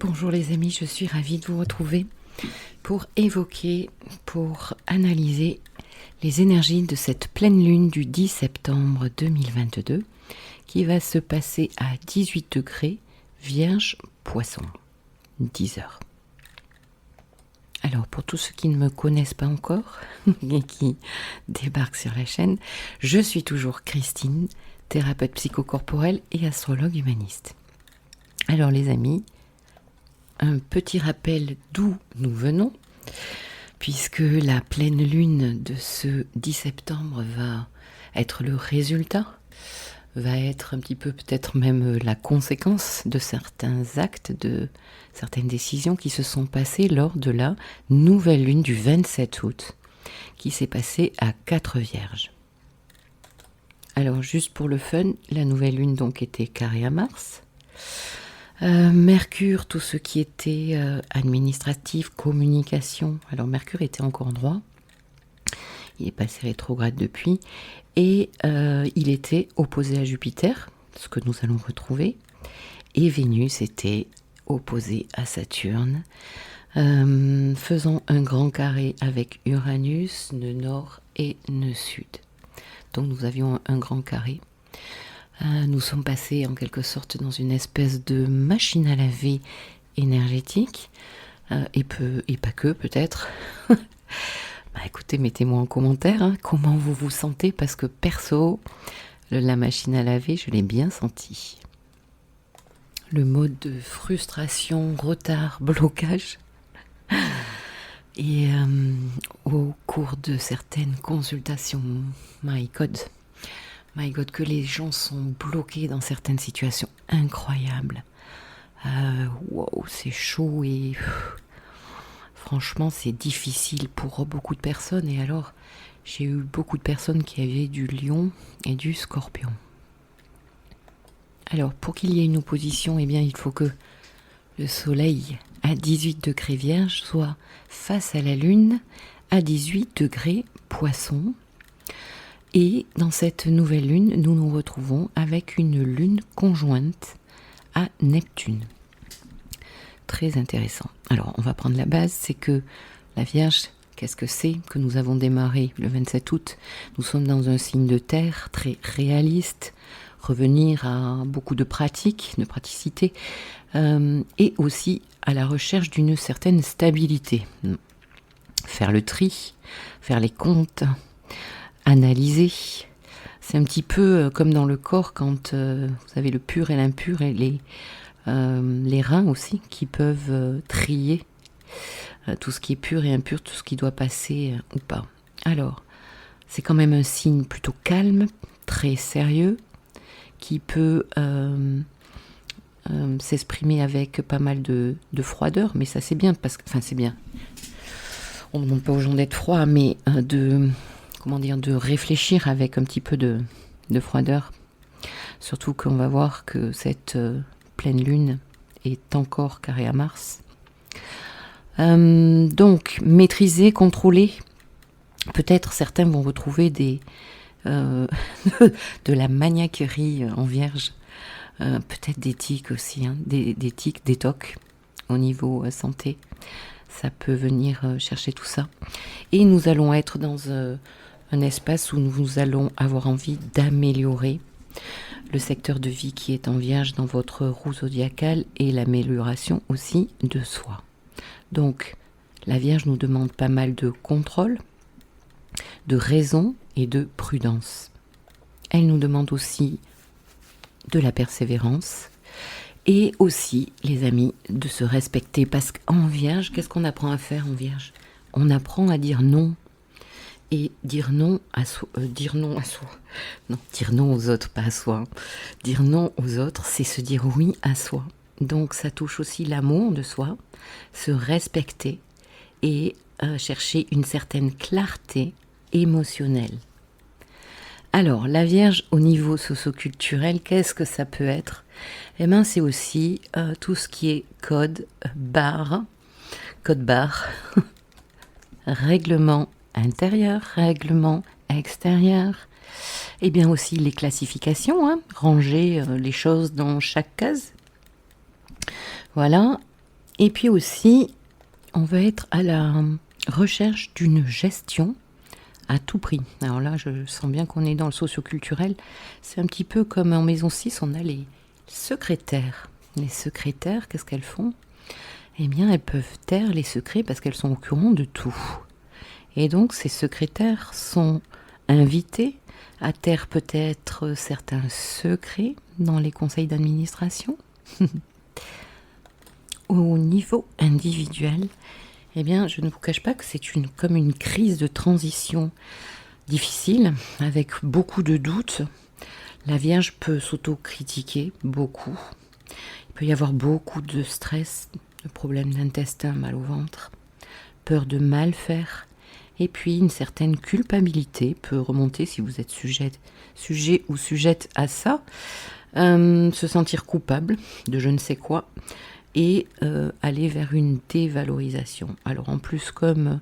Bonjour les amis, je suis ravie de vous retrouver pour évoquer, pour analyser les énergies de cette pleine lune du 10 septembre 2022 qui va se passer à 18 degrés, Vierge, Poisson, 10 heures. Alors pour tous ceux qui ne me connaissent pas encore et qui débarquent sur la chaîne, je suis toujours Christine, thérapeute psychocorporelle et astrologue humaniste. Alors les amis, un petit rappel d'où nous venons, puisque la pleine lune de ce 10 septembre va être le résultat, va être un petit peu peut-être même la conséquence de certains actes, de certaines décisions qui se sont passées lors de la nouvelle lune du 27 août, qui s'est passée à 4 Vierges. Alors juste pour le fun, la nouvelle lune donc était carrée à Mars. Mercure, tout ce qui était administratif, communication. Alors Mercure était encore en droit, il est passé rétrograde depuis, et il était opposé à Jupiter, ce que nous allons retrouver, et Vénus était opposée à Saturne, faisant un grand carré avec Uranus, nœud nord et nœud sud. Donc nous avions un grand carré. Nous sommes passés en quelque sorte dans une espèce de machine à laver énergétique, et pas que peut-être. Écoutez, mettez-moi en commentaire comment vous vous sentez, parce que perso, la machine à laver, je l'ai bien senti. Le mode de frustration, retard, blocage. Et au cours de certaines consultations, my God, que les gens sont bloqués dans certaines situations incroyables. Wow, c'est chaud et franchement, c'est difficile pour beaucoup de personnes. Et alors, j'ai eu beaucoup de personnes qui avaient du lion et du scorpion. Alors, pour qu'il y ait une opposition, eh bien, il faut que le soleil à 18 degrés Vierge soit face à la lune à 18 degrés Poisson. Et dans cette nouvelle lune, nous nous retrouvons avec une lune conjointe à Neptune. Très intéressant. Alors, on va prendre la base, c'est que la Vierge, qu'est-ce que c'est que nous avons démarré le 27 août? Nous sommes dans un signe de terre très réaliste, revenir à beaucoup de pratiques, de praticité, et aussi à la recherche d'une certaine stabilité. Faire le tri, faire les comptes, analyser. C'est un petit peu comme dans le corps quand vous avez le pur et l'impur et les reins aussi qui peuvent trier tout ce qui est pur et impur, tout ce qui doit passer ou pas. Alors, c'est quand même un signe plutôt calme, très sérieux, qui peut s'exprimer avec pas mal de froideur, mais ça c'est bien, parce que, enfin c'est bien. On ne demande pas aux gens d'être froids, mais de réfléchir avec un petit peu de froideur. Surtout qu'on va voir que cette pleine lune est encore carrée à Mars. Donc, maîtriser, contrôler. Peut-être certains vont retrouver de la maniaquerie en Vierge. Peut-être des tics aussi, des tics, des tocs au niveau santé. Ça peut venir chercher tout ça. Et nous allons être dans un espace où nous allons avoir envie d'améliorer le secteur de vie qui est en Vierge dans votre roue zodiacale et l'amélioration aussi de soi. Donc, la Vierge nous demande pas mal de contrôle, de raison et de prudence. Elle nous demande aussi de la persévérance et aussi, les amis, de se respecter. Parce qu'en Vierge, qu'est-ce qu'on apprend à faire en Vierge? On apprend à dire non. Et dire non à soi. Non, dire non aux autres, pas à soi. Dire non aux autres, c'est se dire oui à soi. Donc ça touche aussi l'amour de soi, se respecter et chercher une certaine clarté émotionnelle. Alors, la Vierge, au niveau socio-culturel, qu'est-ce que ça peut être? Eh bien, c'est aussi tout ce qui est code barre, règlement intérieur, règlement extérieur, et bien aussi les classifications, ranger les choses dans chaque case. Voilà, Et puis aussi, on va être à la recherche d'une gestion à tout prix. Alors là, je sens bien qu'on est dans le socioculturel. C'est un petit peu comme en maison 6, on a les secrétaires. Les secrétaires, qu'est-ce qu'elles font? Eh bien, elles peuvent taire les secrets parce qu'elles sont au courant de tout. Et donc, ces secrétaires sont invités à taire peut-être certains secrets dans les conseils d'administration. Au niveau individuel, eh bien, je ne vous cache pas que c'est comme une crise de transition difficile, avec beaucoup de doutes. La Vierge peut s'autocritiquer beaucoup. Il peut y avoir beaucoup de stress, de problèmes d'intestin, mal au ventre, peur de mal faire. Et puis une certaine culpabilité peut remonter si vous êtes sujet ou sujette à ça. Se sentir coupable de je ne sais quoi et aller vers une dévalorisation. Alors en plus, comme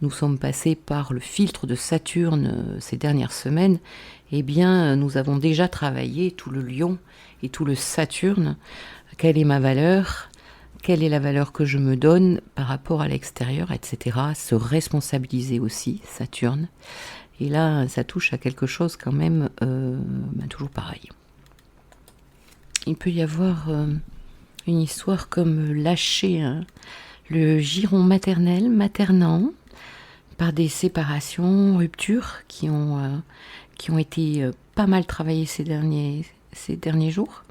nous sommes passés par le filtre de Saturne ces dernières semaines, eh bien nous avons déjà travaillé tout le Lion et tout le Saturne. Quelle est ma valeur ? Quelle est la valeur que je me donne par rapport à l'extérieur, etc. Se responsabiliser aussi, Saturne. Et là, ça touche à quelque chose quand même toujours pareil. Il peut y avoir une histoire comme lâcher le giron maternant, par des séparations, ruptures qui ont été pas mal travaillées ces derniers jours.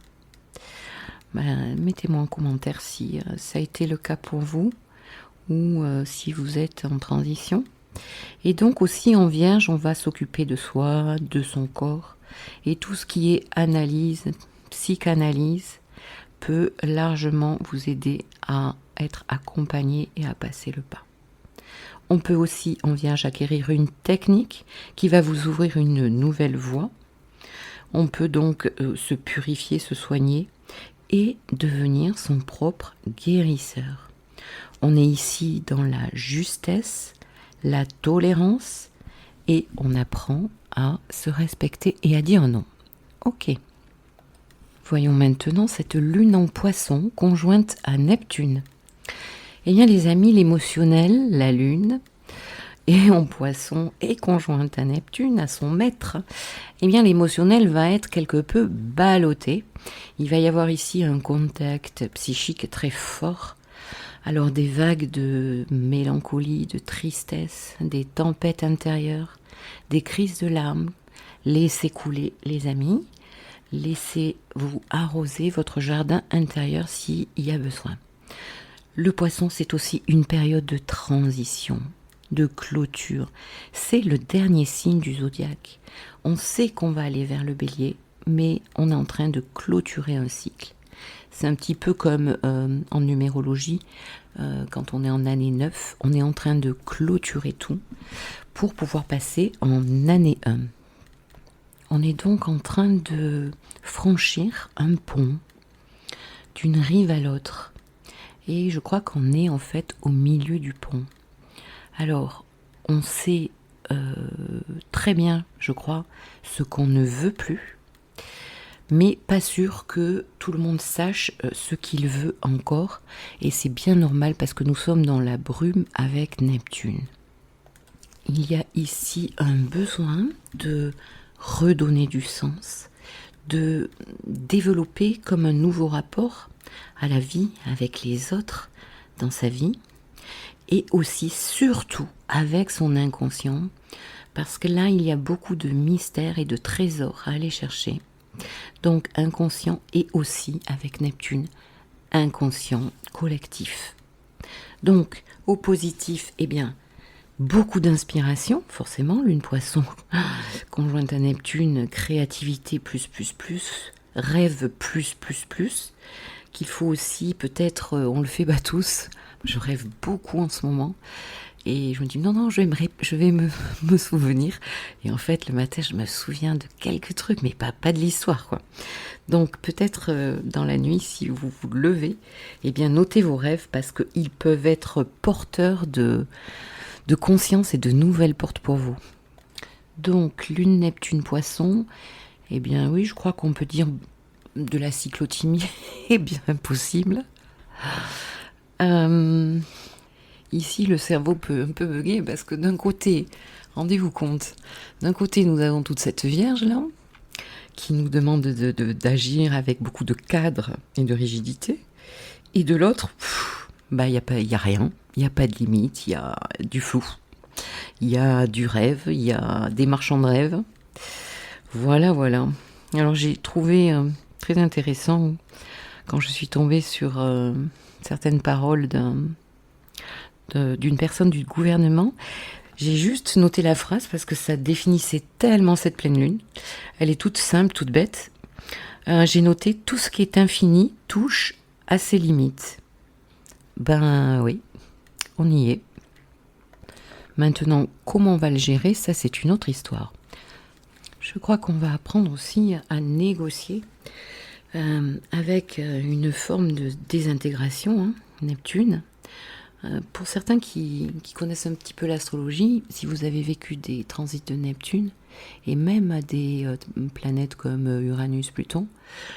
Mettez-moi en commentaire si ça a été le cas pour vous ou si vous êtes en transition. Et donc aussi en Vierge, on va s'occuper de soi, de son corps, et tout ce qui est analyse, psychanalyse peut largement vous aider à être accompagné et à passer le pas. On peut aussi en Vierge acquérir une technique qui va vous ouvrir une nouvelle voie. On peut donc se purifier, se soigner et devenir son propre guérisseur. On est ici dans la justesse, la tolérance et on apprend à se respecter et à dire non. Ok. Voyons maintenant cette lune en Poisson conjointe à Neptune. Eh bien les amis, l'émotionnel, la lune, et en Poisson et conjointe à Neptune, à son maître, eh bien l'émotionnel va être quelque peu ballotté. Il va y avoir ici un contact psychique très fort. Alors des vagues de mélancolie, de tristesse, des tempêtes intérieures, des crises de larmes. Laissez couler les amis, laissez-vous arroser votre jardin intérieur s'il y a besoin. Le Poisson, c'est aussi une période de transition, de clôture. C'est le dernier signe du zodiaque. On sait qu'on va aller vers le Bélier, mais on est en train de clôturer un cycle. C'est un petit peu comme en numérologie, quand on est en année 9, on est en train de clôturer tout pour pouvoir passer en année 1. On est donc en train de franchir un pont d'une rive à l'autre. Et je crois qu'on est en fait au milieu du pont. Alors, on sait très bien, je crois, ce qu'on ne veut plus, mais pas sûr que tout le monde sache ce qu'il veut encore. Et c'est bien normal parce que nous sommes dans la brume avec Neptune. Il y a ici un besoin de redonner du sens, de développer comme un nouveau rapport à la vie avec les autres dans sa vie et aussi surtout avec son inconscient parce que là il y a beaucoup de mystères et de trésors à aller chercher. Donc inconscient et aussi avec Neptune, inconscient collectif. Donc au positif, eh bien beaucoup d'inspiration, forcément, lune Poisson, conjointe à Neptune, créativité plus, rêve plus, qu'il faut aussi, peut-être, on le fait tous, je rêve beaucoup en ce moment, et je me dis, non, je vais me souvenir, et en fait, le matin, je me souviens de quelques trucs, mais pas de l'histoire, quoi. Donc, peut-être, dans la nuit, si vous vous levez, eh bien, notez vos rêves, parce qu'ils peuvent être porteurs de conscience et de nouvelles portes pour vous. Donc, lune, Neptune, Poisson, eh bien oui, je crois qu'on peut dire de la cyclothymie est bien possible. Euh, Ici, le cerveau peut un peu bugger parce que d'un côté, rendez-vous compte, d'un côté, nous avons toute cette Vierge-là qui nous demande d'agir avec beaucoup de cadre et de rigidité. Et de l'autre, il y a rien, il n'y a pas de limite, il y a du flou, il y a du rêve, il y a des marchands de rêve. Voilà, voilà. Alors j'ai trouvé très intéressant quand je suis tombée sur certaines paroles d'une personne du gouvernement. J'ai juste noté la phrase parce que ça définissait tellement cette pleine lune. Elle est toute simple, toute bête. J'ai noté: tout ce qui est infini touche à ses limites. Ben oui, on y est. Maintenant, comment on va le gérer, ça c'est une autre histoire. Je crois qu'on va apprendre aussi à négocier avec une forme de désintégration, hein, Neptune. Pour certains qui connaissent un petit peu l'astrologie, si vous avez vécu des transits de Neptune, et même à des planètes comme Uranus, Pluton,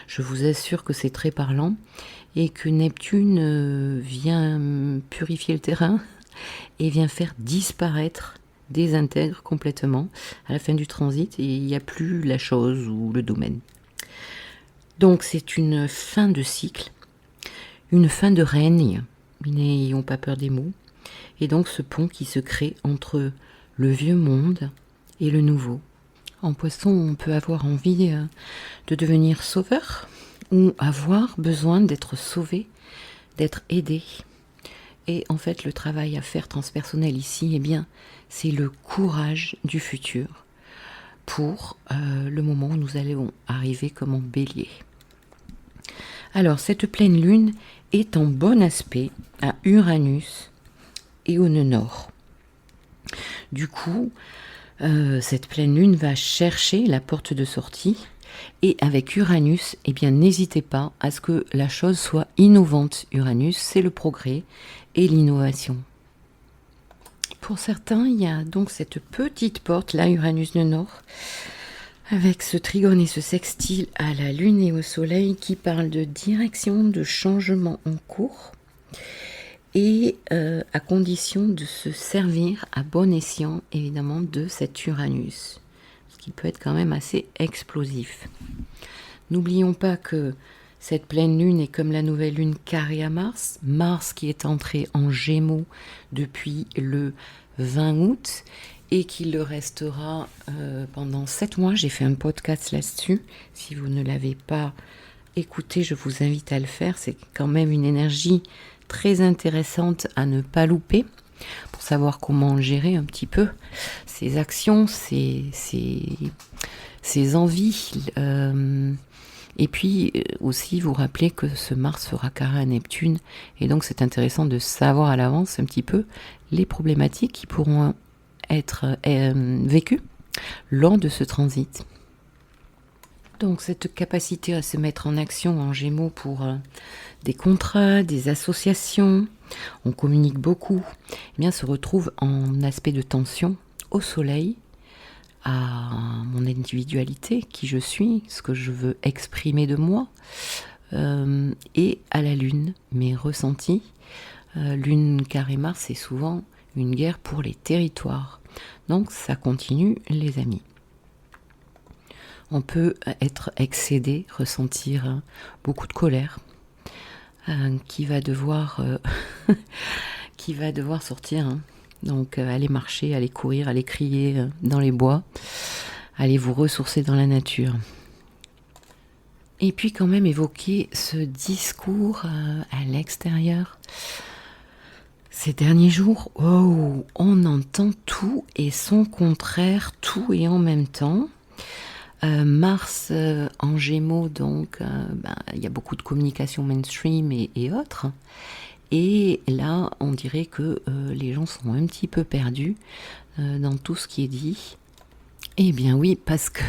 je vous assure que c'est très parlant, et que Neptune vient purifier le terrain, et vient faire disparaître, désintègre complètement à la fin du transit, et il n'y a plus la chose ou le domaine. Donc c'est une fin de cycle, une fin de règne. N'ayons pas peur des mots. Et donc ce pont qui se crée entre le vieux monde et le nouveau. En Poisson, on peut avoir envie de devenir sauveur ou avoir besoin d'être sauvé, d'être aidé. Et en fait, le travail à faire transpersonnel ici, eh bien, c'est le courage du futur pour le moment où nous allons arriver comme en bélier. Alors, cette pleine lune est en bon aspect à Uranus et au nœud nord. Du coup, cette pleine lune va chercher la porte de sortie, et avec Uranus, eh bien, n'hésitez pas à ce que la chose soit innovante. Uranus, c'est le progrès et l'innovation. Pour certains, il y a donc cette petite porte là, Uranus nœud nord, avec ce trigone et ce sextile à la lune et au soleil qui parle de direction, de changement en cours, et à condition de se servir à bon escient évidemment de cet Uranus, ce qui peut être quand même assez explosif. N'oublions pas que cette pleine lune est comme la nouvelle lune carrée à Mars, Mars qui est entré en Gémeaux depuis le 20 août, et qui le restera pendant 7 mois. J'ai fait un podcast là-dessus. Si vous ne l'avez pas écouté, je vous invite à le faire. C'est quand même une énergie très intéressante à ne pas louper pour savoir comment gérer un petit peu ses actions, ses envies. Et puis aussi vous rappeler que ce Mars sera carré à Neptune, et donc c'est intéressant de savoir à l'avance un petit peu les problématiques qui pourront être vécues lors de ce transit. Donc cette capacité à se mettre en action en Gémeaux pour des contrats, des associations, on communique beaucoup, eh bien, se retrouve en aspect de tension au soleil, à mon individualité, qui je suis, ce que je veux exprimer de moi, et à la lune, mes ressentis. Lune carré Mars, c'est souvent une guerre pour les territoires. Donc ça continue, les amis. On peut être excédé, ressentir beaucoup de colère, qui va devoir sortir. Hein. Donc allez marcher, allez courir, allez crier dans les bois, allez vous ressourcer dans la nature. Et puis quand même évoquer ce discours à l'extérieur. Ces derniers jours, on entend tout et son contraire, tout et en même temps. Mars en Gémeaux, donc il y a beaucoup de communication mainstream et autres. Et là, on dirait que les gens sont un petit peu perdus dans tout ce qui est dit. Eh bien oui, parce que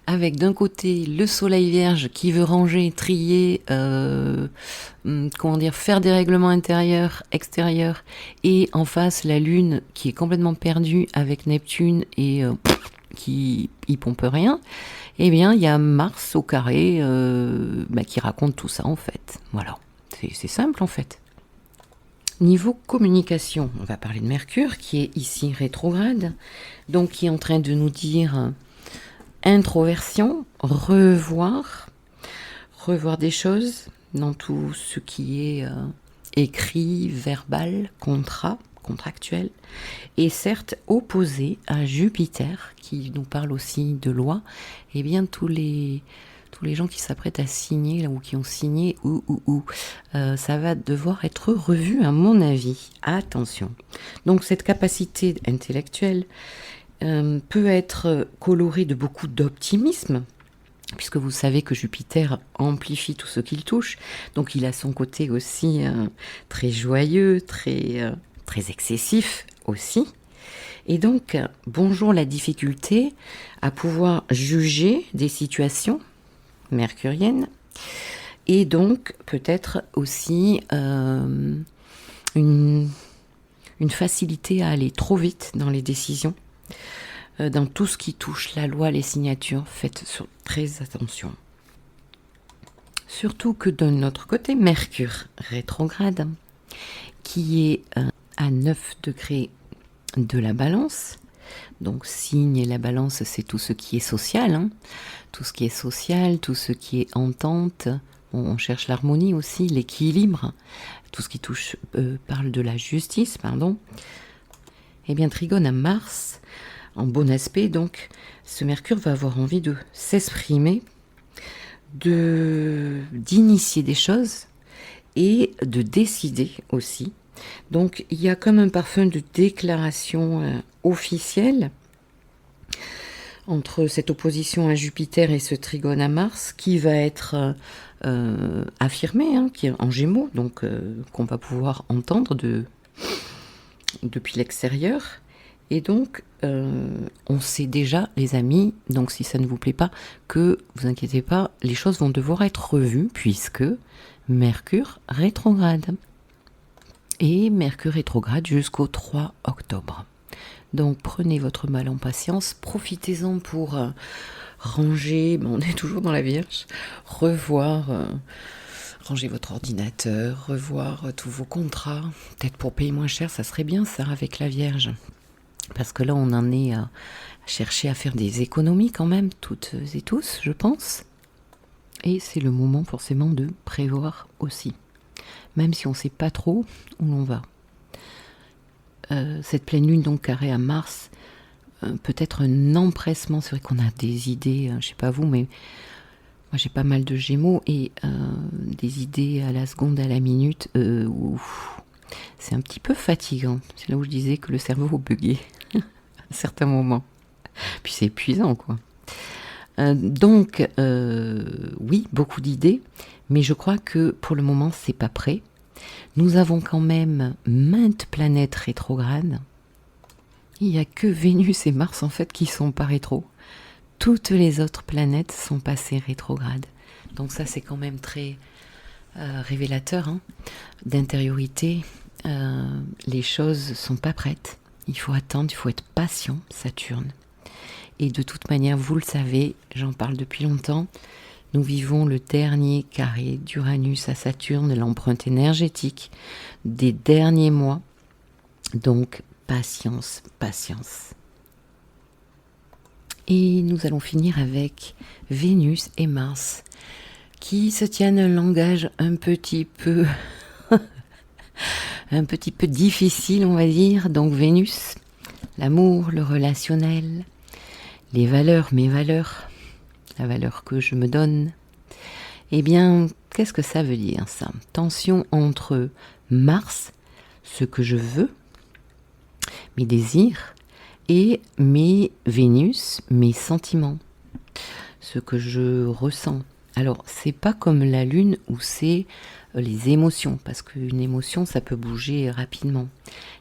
avec d'un côté le soleil vierge qui veut ranger, trier, faire des règlements intérieurs, extérieurs, et en face la lune qui est complètement perdue avec Neptune et qui y pompe rien, eh bien il y a Mars au carré qui raconte tout ça en fait. Voilà, c'est simple en fait. Niveau communication, on va parler de Mercure qui est ici rétrograde, donc qui est en train de nous dire introversion, revoir des choses dans tout ce qui est écrit, verbal, contractuel, et certes opposé à Jupiter qui nous parle aussi de loi, et bien tous les gens qui s'apprêtent à signer là, ou qui ont signé ça va devoir être revu à mon avis. Attention. Donc cette capacité intellectuelle peut être colorée de beaucoup d'optimisme, puisque vous savez que Jupiter amplifie tout ce qu'il touche, donc il a son côté aussi très joyeux, très excessif aussi. Et donc, bonjour la difficulté à pouvoir juger des situations mercuriennes, et donc peut-être aussi une facilité à aller trop vite dans les décisions, dans tout ce qui touche la loi, les signatures, faites très attention. Surtout que d'un autre côté, Mercure rétrograde, qui est à 9 degrés de la Balance. Donc signe et la Balance, c'est tout ce qui est social, hein. Tout ce qui est social, tout ce qui est entente. On cherche l'harmonie aussi, l'équilibre. Tout ce qui touche parle de la justice, pardon. Eh bien, Trigone à Mars, en bon aspect, donc, ce Mercure va avoir envie de s'exprimer, d'initier des choses et de décider aussi. Donc il y a comme un parfum de déclaration officielle entre cette opposition à Jupiter et ce trigone à Mars qui va être affirmé, hein, qui est en Gémeaux, donc qu'on va pouvoir entendre depuis l'extérieur. Et donc on sait déjà, les amis, donc si ça ne vous plaît pas, que vous inquiétez pas, les choses vont devoir être revues puisque Mercure rétrograde. Et Mercure rétrograde jusqu'au 3 octobre. Donc prenez votre mal en patience, profitez-en pour ranger, on est toujours dans la Vierge, ranger votre ordinateur, revoir tous vos contrats, peut-être pour payer moins cher, ça serait bien ça avec la Vierge. Parce que là on en est à chercher à faire des économies quand même, toutes et tous, je pense. Et c'est le moment forcément de prévoir aussi. Même si on ne sait pas trop où l'on va. Cette pleine lune donc carrée à Mars, peut-être un empressement, c'est vrai qu'on a des idées, je ne sais pas vous, mais moi j'ai pas mal de Gémeaux et des idées à la seconde, à la minute, c'est un petit peu fatigant. C'est là où je disais que le cerveau buguait à certains moments. Puis c'est épuisant quoi. Donc, oui, beaucoup d'idées, mais je crois que pour le moment, c'est pas prêt. Nous avons quand même maintes planètes rétrogrades. Il n'y a que Vénus et Mars, en fait, qui sont pas rétro. Toutes les autres planètes sont passées rétrogrades. Donc ça, c'est quand même très révélateur hein, d'intériorité. Les choses sont pas prêtes. Il faut attendre, il faut être patient, Saturne. Et de toute manière, vous le savez, j'en parle depuis longtemps, nous vivons le dernier carré d'Uranus à Saturne, l'empreinte énergétique des derniers mois. Donc, patience, patience. Et nous allons finir avec Vénus et Mars, qui se tiennent un langage un petit peu difficile, on va dire. Donc, Vénus, l'amour, le relationnel, les valeurs, mes valeurs, la valeur que je me donne. Eh bien, qu'est-ce que ça veut dire ça ? Tension entre Mars, ce que je veux, mes désirs, et mes Vénus, mes sentiments, ce que je ressens. Alors, c'est pas comme la Lune où c'est les émotions, parce qu'une émotion, ça peut bouger rapidement.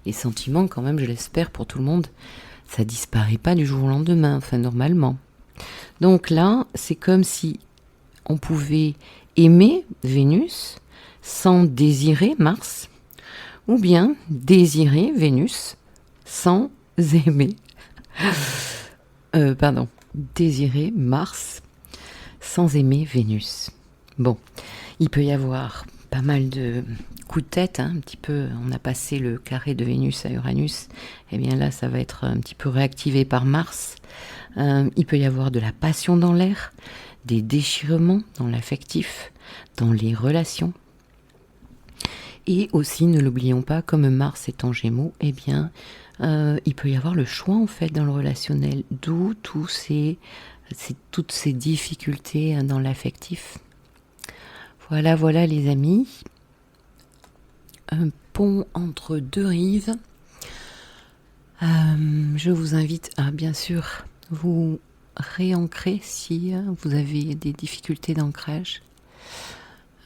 Les sentiments, quand même, je l'espère pour tout le monde, ça disparaît pas du jour au lendemain, enfin normalement. Donc là, c'est comme si on pouvait aimer Vénus sans désirer Mars, ou bien désirer Vénus sans aimer. Désirer Mars sans aimer Vénus. Bon, il peut y avoir pas mal de coup de tête, hein, un petit peu, on a passé le carré de Vénus à Uranus, et bien là ça va être un petit peu réactivé par Mars. Il peut y avoir de la passion dans l'air, des déchirements dans l'affectif, dans les relations. Et aussi, ne l'oublions pas, comme Mars est en Gémeaux, eh bien, il peut y avoir le choix en fait dans le relationnel, d'où toutes ces difficultés dans l'affectif. Voilà les amis, un pont entre deux rives. Je vous invite à bien sûr vous réancrer si vous avez des difficultés d'ancrage.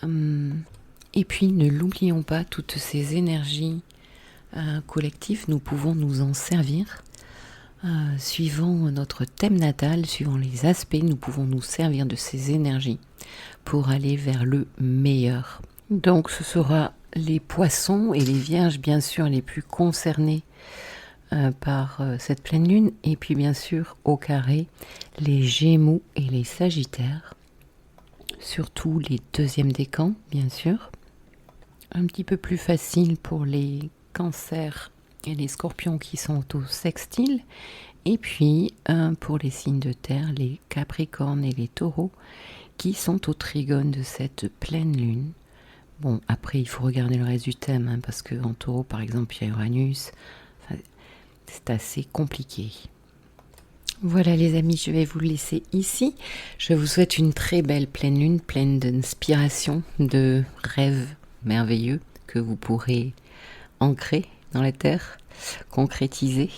Et puis ne l'oublions pas, toutes ces énergies collectives, nous pouvons nous en servir. Suivant notre thème natal, suivant les aspects, nous pouvons nous servir de ces énergies pour aller vers le meilleur. Donc ce sera les poissons et les vierges bien sûr les plus concernés par cette pleine lune, et puis bien sûr au carré les gémeaux et les sagittaires, surtout les deuxièmes décans bien sûr, un petit peu plus facile pour les cancers et les scorpions qui sont au sextile, et puis pour les signes de terre, les capricornes et les taureaux qui sont au trigone de cette pleine lune. Bon, après il faut regarder le reste du thème, hein, parce qu'en taureau par exemple il y a Uranus, enfin, c'est assez compliqué. Voilà les amis, je vais vous laisser ici. Je vous souhaite une très belle pleine lune, pleine d'inspiration, de rêves merveilleux que vous pourrez ancrer dans la terre, concrétiser,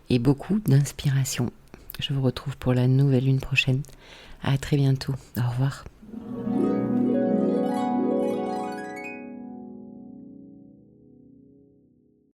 et beaucoup d'inspiration. Je vous retrouve pour la nouvelle lune prochaine. À très bientôt. Au revoir.